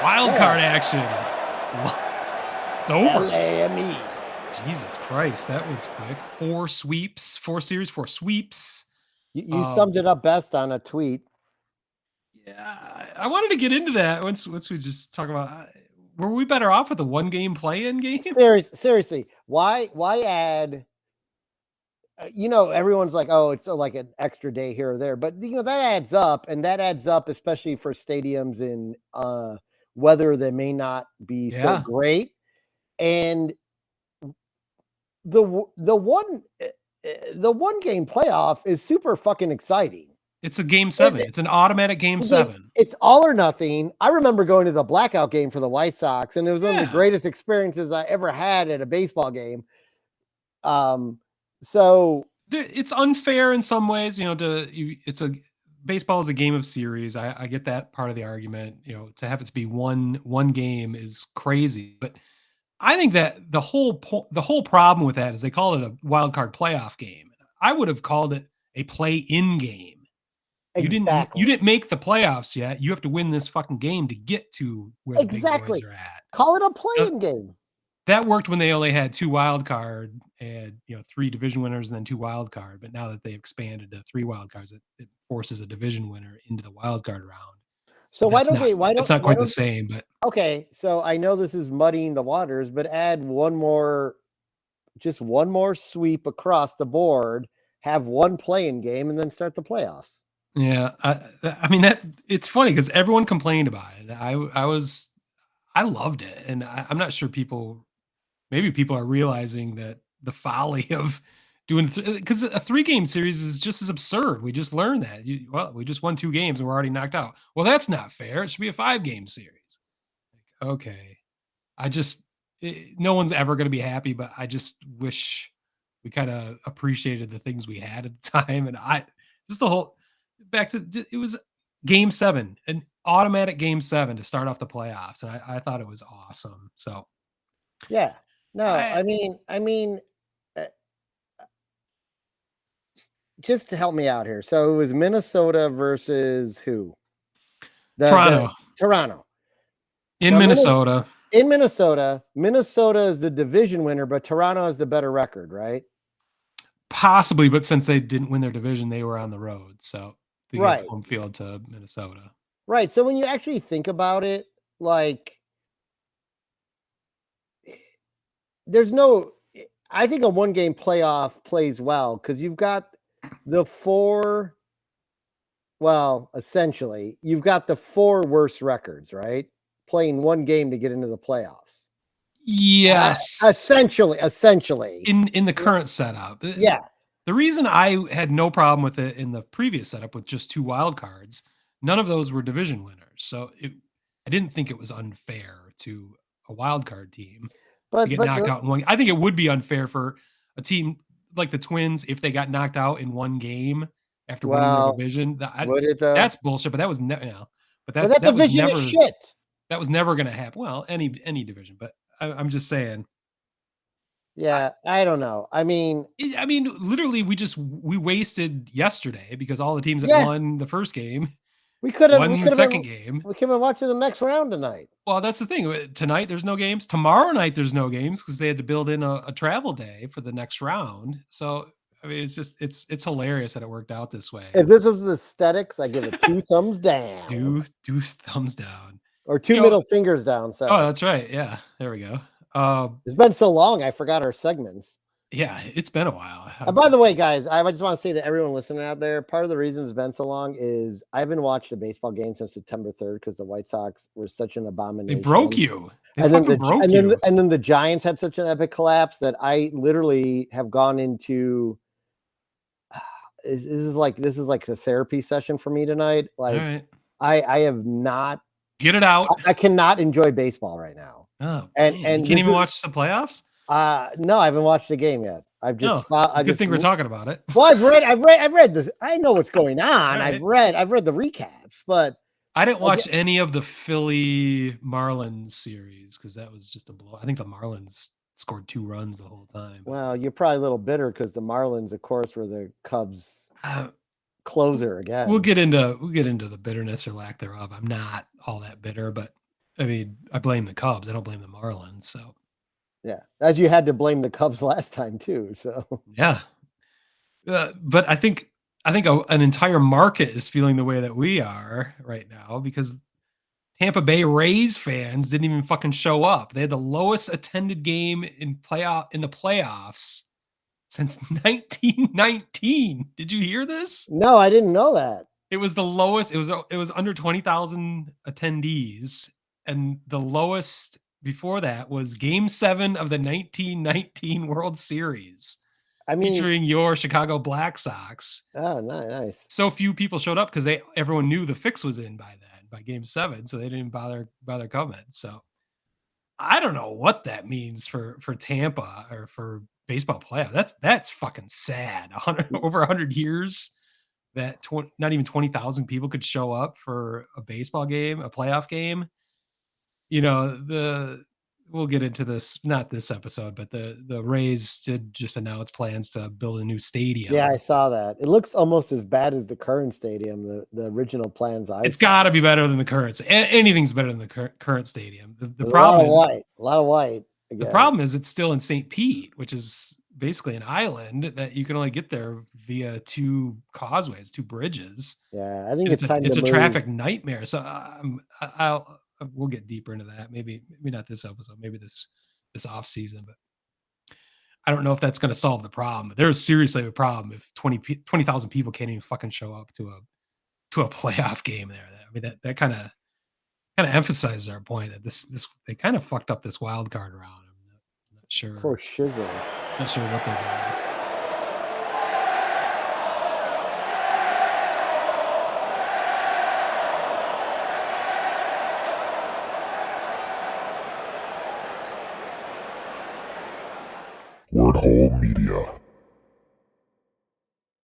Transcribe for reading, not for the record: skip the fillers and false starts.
Wild card action. It's over. LAME. Jesus Christ, that was quick. 4 sweeps, 4 series, 4 sweeps. You summed it up best on a tweet. Yeah, I wanted to get into that once we just talk about. Were we better off with a 1-game play-in game? Seriously, why add? Everyone's like, oh, it's like an extra day here or there, but that adds up, and that adds up, especially for stadiums in weather that may not be so great. And the 1-game playoff is super fucking exciting. It's a game 7. It's an automatic game 7. It's all or nothing. I remember going to the blackout game for the White Sox, and it was one of the greatest experiences I ever had at a baseball game. So it's unfair in some ways, baseball is a game of series. I get that part of the argument, to have it to be one game is crazy, but I think that the whole problem with that is they call it a wild card playoff game. I would have called it a play-in game. Exactly. You didn't make the playoffs yet. You have to win this fucking game to get to where the big boys are at. Call it a play-in game. That worked when they only had 2 wild card and 3 division winners and then 2 wild card. But now that they expanded to 3 wild cards, it forces a division winner into the wild card round. So why don't it's not quite the same, but okay. So I know this is muddying the waters, but add one more sweep across the board, have one play-in game, and then start the playoffs. Yeah, I mean that it's funny because everyone complained about it. I loved it, and I'm not sure maybe people are realizing that the folly of doing because a 3-game series is just as absurd. We just learned that. We just won 2 games and we're already knocked out. Well, that's not fair. It should be a 5-game series. Okay, no one's ever going to be happy, but I just wish we kind of appreciated the things we had at the time. And it was game 7, an automatic game 7 to start off the playoffs. And I thought it was awesome. So, yeah, no, I mean, just to help me out here. So it was Minnesota versus who? Toronto. In Minnesota. In Minnesota. Minnesota is the division winner, but Toronto has the better record, right? Possibly, but since they didn't win their division, they were on the road. So they gave home field to Minnesota. Right. So when you actually think about it, like I think a 1-game playoff plays well because you've got essentially you've got the 4 worst records, right? Playing 1 game to get into the playoffs. Yes. Essentially. In the current setup. Yeah. The reason I had no problem with it in the previous setup with just 2 wild cards, none of those were division winners. So I didn't think it was unfair to a wild card team to get knocked out in 1. I think it would be unfair for a team like the Twins if they got knocked out in 1 game after winning their division. That's bullshit. But that was but that division is shit. That was never going to happen. Well, any division, but I'm just saying. Yeah, I don't know. I mean, literally, we wasted yesterday because all the teams that won the first game, we could have won the second game. We could have watching the next round tonight. Well, that's the thing. Tonight there's no games. Tomorrow night there's no games because they had to build in a travel day for the next round. So I mean, it's just it's hilarious that it worked out this way. If this was aesthetics, I give it 2 thumbs down. 2 thumbs down, or 2 middle fingers down. So that's right. Yeah, there we go. It's been so long, I forgot our segments. Yeah, it's been a while. By the way, guys, I just want to say to everyone listening out there, part of the reason it's been so long is I haven't watched a baseball game since September 3rd because the White Sox were such an abomination. They broke you. And then the Giants had such an epic collapse that I literally have gone into. This is like the therapy session for me tonight. Like, right. I have not. Get it out. I cannot enjoy baseball right now. Oh, and you can't even watch the playoffs? No, I haven't watched the game yet. I've just good thing we're talking about it. Well, I've read this. I know what's going on. Right. I've read the recaps, but I didn't watch any of the Philly Marlins series because that was just a blow. I think the Marlins scored 2 runs the whole time. Well, you're probably a little bitter because the Marlins, of course, were the Cubs closer again. We'll get into the bitterness or lack thereof. I'm not all that bitter, but I mean, I blame the Cubs. I don't blame the Marlins. So Yeah, as you had to blame the Cubs last time too, so yeah, but I think an entire market is feeling the way that we are right now because Tampa Bay Rays fans didn't even fucking show up. They had the lowest attended game in the playoffs since 1919. Did you hear this? no, I didn't know that. It was the lowest. It was under 20,000 attendees, and the lowest before that was Game 7 of the 1919 World Series, I mean, featuring your Chicago Black Sox. oh, nice. So few people showed up because everyone knew the fix was in by then, by Game 7, so they didn't bother coming. So I don't know what that means for Tampa or for baseball playoff. That's fucking sad. 100 over 100 years that not even 20,000 people could show up for a baseball game, a playoff game. You know, we'll get into this, not this episode, but the Rays did just announce plans to build a new Yeah, I stadium. saw that. It looks almost as bad as the current stadium, the original plans I It's saw. got to be better than the current. Anything's better than the current stadium. The There's a lot problem of is white, a lot of white the again. problem is it's still in St. Pete, which is basically an island that you can only get there via two causeways, two bridges. Yeah, I think And it's time to it's a move. traffic nightmare. So we'll get deeper into that. Maybe not this episode. Maybe this off season. But I don't know if that's going to solve the problem. But there's seriously a problem if 20,000 people can't even fucking show up to a playoff game there. I mean that kind of emphasizes our point that this they kind of fucked up this wild card round. I'm not For sure. shizzle. Not sure what they're doing. Word Hole Media.